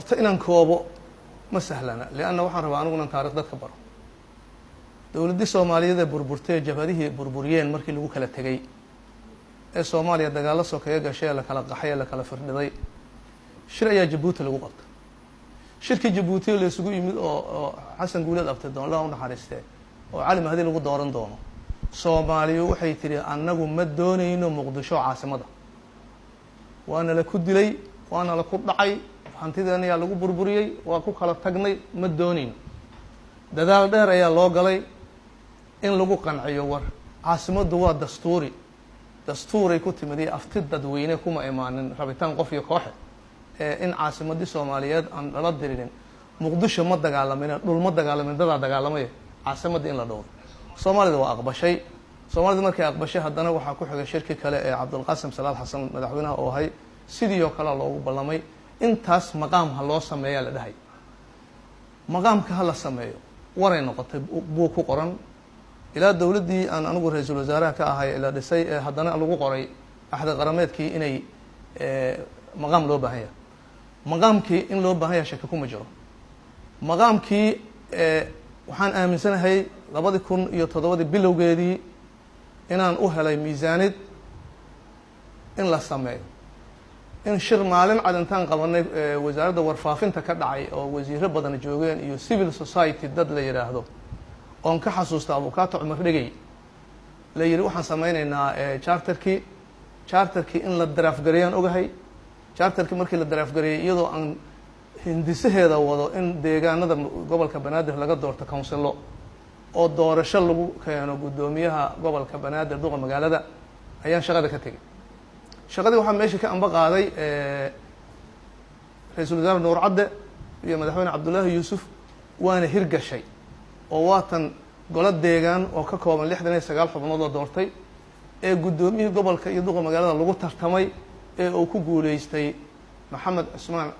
horta inaan koobo ma sahlana lianna waxaan rabaa anigunan taarikh dadka baro dowladdii soomaaliyeed ee burburtay jabhadihii burburiyeen markii lagu kala tegay ee soomaaliya dagaalo sokeeye gashay ee la kala qaxay ee la kala firdhiday shir ayaa jabuuti lagu qabtay shirkii jabuuti la isugu yimid oo xasan guuleed abtidoon Allah u naxariistay oo cali mahdi lagu dooran doono soomaaliyu waxay tiri annagu ma doonayno muqdisho caasimada waana la ku dilay waana la ku dhacay hantideena ayaa lagu burburiyey waa ku kala tagnay ma doonayno dadaal dheer ayaa loo galay in lagu qanciyo war caasimadu waa dastuuray ku timid afti dadweyne kuma imaanin rabitaan qof iyo koox in caasimadii Soomaaliyeed aan la dirinin muqdisho ma dagaalamin dhul ma dagaalamin dad dagaalamay caasimadii in la dhowro Soomaalida waa aqbashay Soomaalida markay aqbashay haddana waxaa ku xigay shirki kale ee Cabdulqaasim Salaad Xasan madaxweynaha oo ahay sidii oo kale loogu ballamay intaas maqaam ha loo sameeyaa la dhahay maqaamka ha la sameeyo waray noqotay buu ku qoran ilaa dawladdii aan anigu ra'iisul wasaaraha ka ahay ilaa dhisay haddana lagu qoray axda qarameedkii inay maqaam loo baahan yahay maqaamkii in loo baahan yahay shaki kuma jiro maqaamkii waxaan aaminsanahay 2007 bilowgeedii inaan u helay miisaanid in la sameeyo in shir maalin cadantaan qabanay wasaaradda warfaafinta ka dhacay oo wasiiro badan joogeen iyo civil society dad la yiraahdo oon ka xasuusta abukaata Cumar Dhigay la yiri waxaan sameynaynaa charterkii in la draft gareeyaan ogahay charterkii markii la draft gareeyay iyadoo aan hindisaheeda wado in deegaanada gobolka Banaadir laga doorto councilo oo doorasho lagu keeno gudoomiyaha gobolka Banaadir duqa magaalada ayaan shaqada ka tagay shaqadii waxaa meesha ka amba qaaday ra'iisul wasaare Nuur Cadde iyo madaxweyne Cabdullaahi Yuusuf waana hirgashay oo waatan golo deegaan oo ka kooban 69 xubnood oo doortay ee gudoomiyihii gobolka iyo duqa magaalada lagu tartamay ee uu ku guuleystay Maxamed Usmaan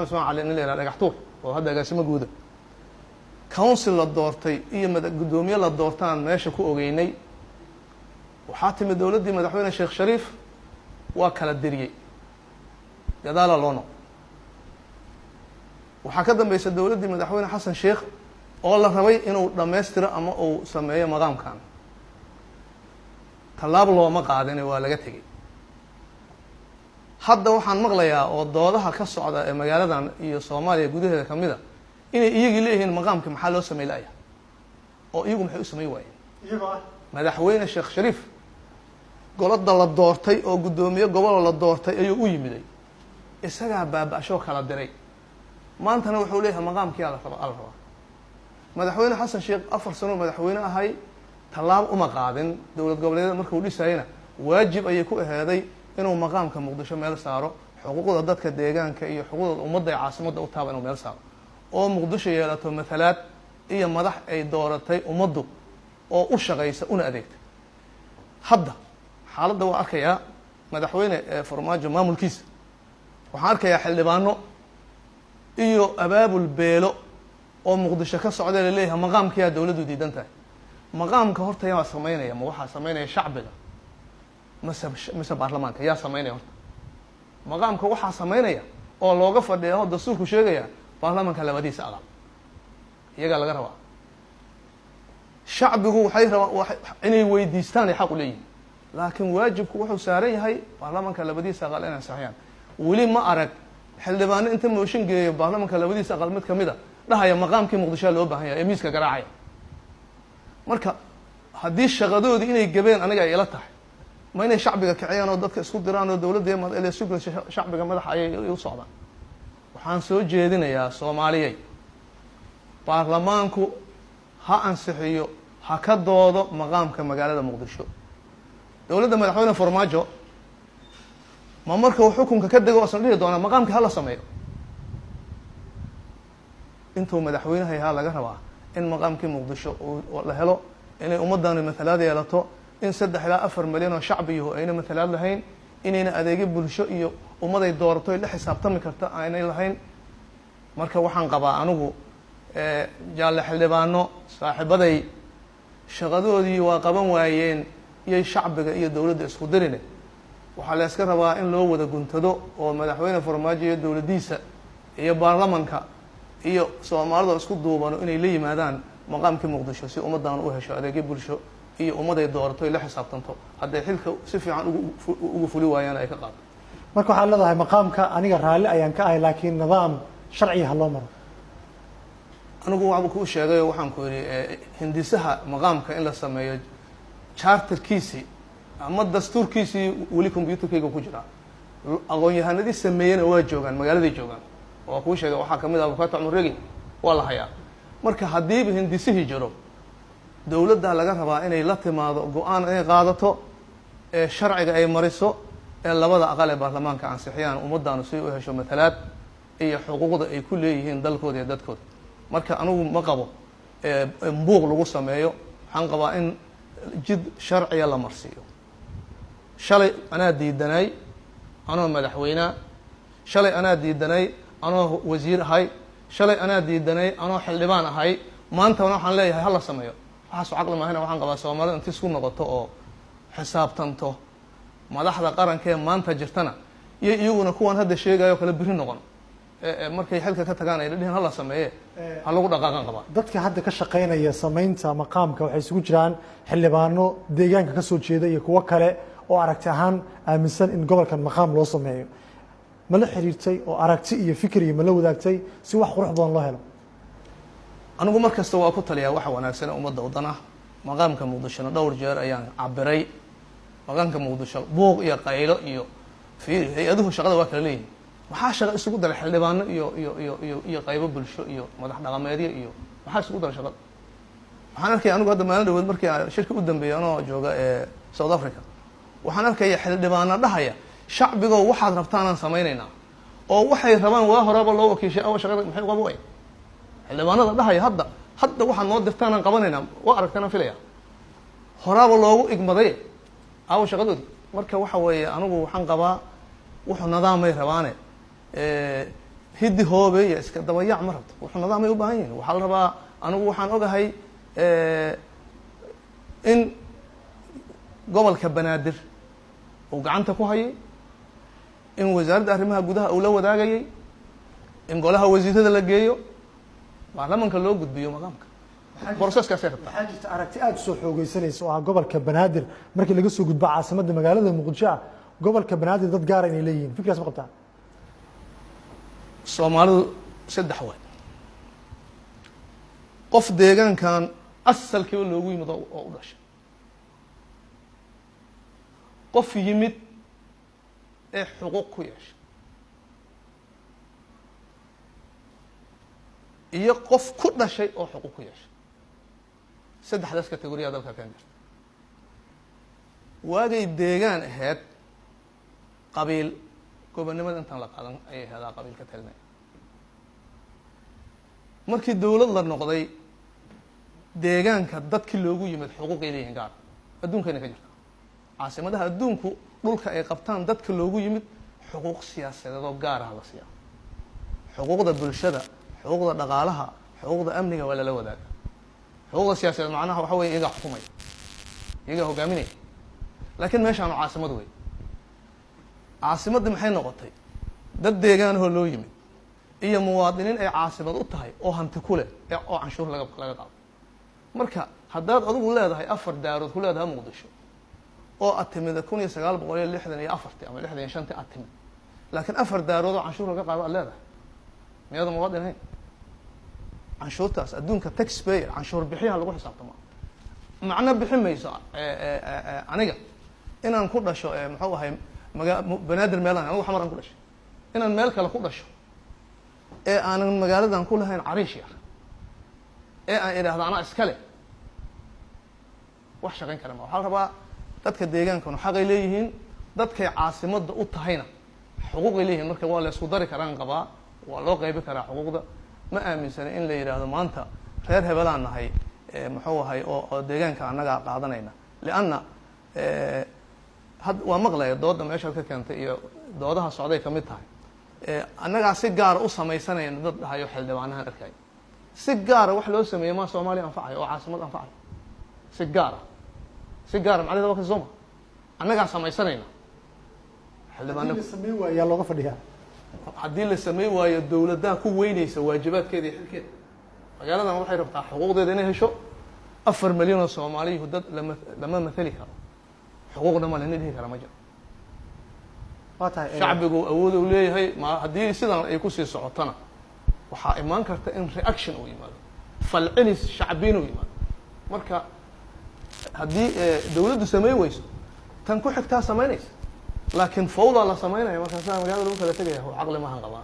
Cali nin la yiraahdo dhagaxtuur oo hadda agaasimo guuda council la doortay iyo gudoomiye la doortaan meesha ku ogeynay waxaa timid dawladdii madaxweyne Sheekh Shariif waa kala diriyay gadaala loono waxaa ka dambeysay dawladdii madaxweyne Xasan Sheekh oo la rabay inuu dhameystiro ama uu sameeyo maqaamkan talaab looma qaadin waa laga tagay hadda waxaan maqlayaa oo doodaha ka socda ee magaaladan iyo Soomaaliya gudaheeda kamida inay iyagii leeyihiin maqaamka maxaa loo sameeyay oo iyagu maxay u sameey waayeen madaxweyne Sheekh Shariif golada la doortay oo gudoomiye gobol la doortay ayuu u yimiday isaga baabasho kala diray maantana wuxuu leeyahay maqaamkii la rabaa madaxweyne Xasan Sheekh 4 sano madaxweyne ahay talaab uma qaadin dawlad goboleed markuu dhisayna waajib ay ku aheeday inuu maqaamka Muqdisho meel saaro xuquuqda dadka deegaanka iyo xuquuqda ummadda caasimada u taaban inuu meel saaro oo Muqdisho yeelato matalaad iyo madax ay dooratay ummaddu oo u shaqeysa una adeegta hadda xaaladda waa arkaya madaxweyne Farmaajo maamulkiisa waxaan arkayaa xildhibaano iyo abaabul beelo oo Muqdisho ka socda leeyahay maqaamkiisa dawladdu diidan tahay maqaamka horta yaa sameynaya ma waxa sameynaya shacbiga mase baarlamaanka yaa sameynaya horta maqaamka waxa sameynaya oo looga fadhiyo dastuurku sheegaya baarlamaanka labadiisa aqal iyaga laga rabaa shacbigu waxay rabaan inay weydiistaan ay xaq u leeyihiin laakiin waajibku wuxuu saaran yahay baarlamaanka labadiisa aqal inay saxiyaan wali ma arag xildhibaano inta mooshin geeyo baarlamaanka labadiisa aqal mid kamida dhahaya maqaamkii Muqdisho loo baahan yahay miiska garaacay marka haddii shaqadoodii inay gabeen aniga ay ila tahay ma inay shacbiga kiciyaan oo dadka isku diraan oo dawladda ay sugla shacbiga madax ay u socdaan waxaan soo jeedinayaa Soomaaliyeed baarlamaanku ha ansixiyo ha ka doodo maqaamka magaalada Muqdisho dawladda madaxweyne Farmaajo ma marka uu xukunka ka dago asan dhigi doona maqaamka hala sameeyo intuu madaxweynaha laga rabaa in maqaamkii Muqdisho oo la helo inay ummaddan matalaad yeelato in 3 ilaa 4 milyan oo shacbiyo ayna matalaad lahayn inayna adeegyo bulsho iyo ummaday doorato la xisaabtami karta aanay lahayn marka waxaan qabaa anigu jaalle xildhibaano saaxiibaday shaqadoodii waa qaban waayeen iyo shacbiga iyo dawladda isku dirine waxaa la iska rabaa in loo wada guntado oo madaxweyne Farmaajo iyo dawladdiisa iyo baarlamanka iyo soomaalida isku duubano inay la yimaadaan maqaamkii muqdisho si ummaddan u hesho adeegyo bulsho iyo ummaday doorato ay la xisaabtanto hadday xilka si fiican ugu fuli waayaan ay ka qaado. marka waxaad leedahay maqaamka aniga raalli ayaan ka ahay laakiin nidaam sharci ha loo maro. anigu waxba kuu sheegayo waxaan ku yidhi hindisaha maqaamka in la sameeyo charterkiisii ama dastuurkiisii weli combyuterkayga ku jiraa, aqoon-yahanadii sameeyena waa joogaan, magaaladay joogaan. waa kuu sheegay waxaa kamid ah abukato cumar regi waa la hayaa. marka haddiiba hindisihii jiro dowladda laga rabaa inay la timaado go-aan inay qaadato ee sharciga ay mariso ee labada aqal ee baarlamaanka ansixiyaan ummaddaanu si u hesho matalaad iyo xuquuqda ay ku leeyihiin dalkooda iyo dadkooda. marka anigu ma qabo buuq lagu sameeyo, waxaan qabaa in jid sharciya la marsiiyo. shalay anaa diidanay anoo madaxweynea, shalay anaa diidanay anoo wasiir ahay, shalay anaa diidanay anoo xildhibaan ahay, maantana waxaan leeyahay hala sameeyo. waxaaso caqli maahina waxaan qabaa soomaalida inti isku noqoto oo xisaabtanto madaxda qaranka ee maanta jirtana iyo iyaguna kuwan hadda sheegayo kale biri noqon markay xilka ka tagaan ay dhihin hala sameeye ha lagu dhaqaaqan qabaa. dadka hadda ka shaqeynaya samaynta maqaamka waxay isugu jiraan xildhibaano deegaanka kasoo jeeda iyo kuwo kale oo aragti ahaan aaminsan in gobolkan maqaam loo sameeyo. ma la xiriirtay oo aragti iyo fikir iyo ma la wadaagtay si wax qurux badan loo helo? anigu mar kasta waa ku taliyaa waxa wanaagsan ee ummadda wadan ah. maqaamka muqdishona dhowr jeer ayaan cabiray. maqaamka muqdisho buuq iyo qaylo iyo fiir hay-aduhu shaqada waa kala leeyihin. maxaa shaqo isugu daray xildhibaano iyo qaybo bulsho iyo madax dhaqameedyo iyo maxaa isugu daray shaqada? waxaan arkaya anigu hadda maalin dhaweed markii shirka u dambeeyay anoo jooga ee South Africa waxaan arkaya xildhibaano dhahaya shacbigo waxaad rabtaanaan samaynaynaa oo waxay rabaan waa horaba loo wakiishay awa shaqada maxay uga buuqay. xildhibaanada dhahaya hadda waxaad noo dirtaanaan qabanaynaa waa aragtana filaya horaaba loogu igmaday awa shaqadoodii. marka waxa weeye anigu waxaan qabaa wuxuu nidaamay rabaane hiddi hoobe iyo iska dabayac ma rabto. wuxuu nidaamay u baahan yihin. waxaa la rabaa anigu waxaan ogahay in gobolka banaadir uu gacanta ku hayay, in wasaaradda arrimaha gudaha uu la wadaagayay, in golaha wasiirada la geeyo, baarlamanka loo gudbiyo maqaamka. broseskaasay rabtaa. waxaa jirta aragti aada usoo xoogeysanaysa oo ah gobolka banaadir markii laga soo gudbo caasimadda magaalada muqdisho ah gobolka banaadir dad gaara inay leeyihiin. fikraas ma qabtaa? soomaalidu saddex way. qof deegaankan asalkiiba loogu yimid oo u dhashay, qof yimid ee xuquuq ku yeeshay, iyo qof ku dhashay oo xuquuq ku yeeshay. saddexdaas kategoriya dalka kan jirta. waagay deegaan ahayd qabiil gobonnimada intaan la qaadan ayay aheedaa qabiil ka talinaya. markii dowlad la noqday deegaanka dadkii loogu yimid xuquuqay leeyihin gaar adduunkayna ka jirta. caasimadaha adduunku dhulka ay qabtaan dadka loogu yimid xuquuq siyaasadeed oo gaar ah la siiyaa. xuquuqda bulshada, xuquuqda dhaqaalaha, xuquuqda amniga waa lala wadaaga. xuquuqda siyaasadeed macnaha waxa weye iyagaa xukumaya, iyagaa hogaaminaya. laakiin meeshaanu caasimad wey. caasimadda maxay noqotay dad deegaanahoo loo yimid iyo muwaadiniin ay caasimad u tahay oo hanti ku leh oo canshuur laga qaado. marka haddaad adigu leedahay 4 daarood ku leedahay muqdisho oo aad timid 1964 ama 65 aad timid, laakiin 4 daarood oo canshuur laga qaado aad leedahay, miyaada muwaadin ahayn? canshuurtaas adduunka taxpayer canshuur bixiyaha lagu xisaabtama. macno bixi mayso aniga inaan ku dhasho muxuu ahay banaadir meelaan anigu xamar aan ku dhashay inaan meel kale ku dhasho ee aanan magaaladan ku lahayn cariish yar ee aan idhaahdo anaa iskale wax shaqayn kara ma. waxaa la rabaa dadka deegaankanu xaqay leeyihiin, dadkay caasimadda u tahayna xuquuqay leeyihiin. marka waa la isku dari karaan qabaa, waa loo qeybi karaa xuquuqda. ma aaminsanay in la yidhaahdo maanta reer hebelaan nahay muxuu ahay oo deegaanka annagaa qaadanayna. lianna waa maqlaya dooda meeshaad ka keentay iyo doodaha socday ka mid tahay. annagaa si gaara u samaysanayna dad dhahayo xildhibaanahan arkay si gaara wax loo sameeyey maa soomaaliya anfacayo oo caasimad anfacayo si gaara macnaheeda waa ka sooma annagaa samaysanayna xildhibaano sameyn waayaa looga fadhiyaa. haddii la samey waayo dowladdaha ku weynaysa waajibaadkeeda iyo xilkeeda. magaaladan waxay rabtaa xuquuqdeeda inay hesho 4 milyan oo Soomaaliyu dad lama mathali karo xuquuqna ma lena dhihi kara ma jiro. shacbigu awood uu leeyahay ma haddii sidan ay ku sii socotana waxaa imaan karta in reaction uu yimaado falcelis shacbiin uu yimaado. marka haddii dowladdu samey weyso tan ku xigtaa samaynaysa laakiin fawda la samaynaya markaasaa magaalada lagu kala tegaya caqli maahan qabaan.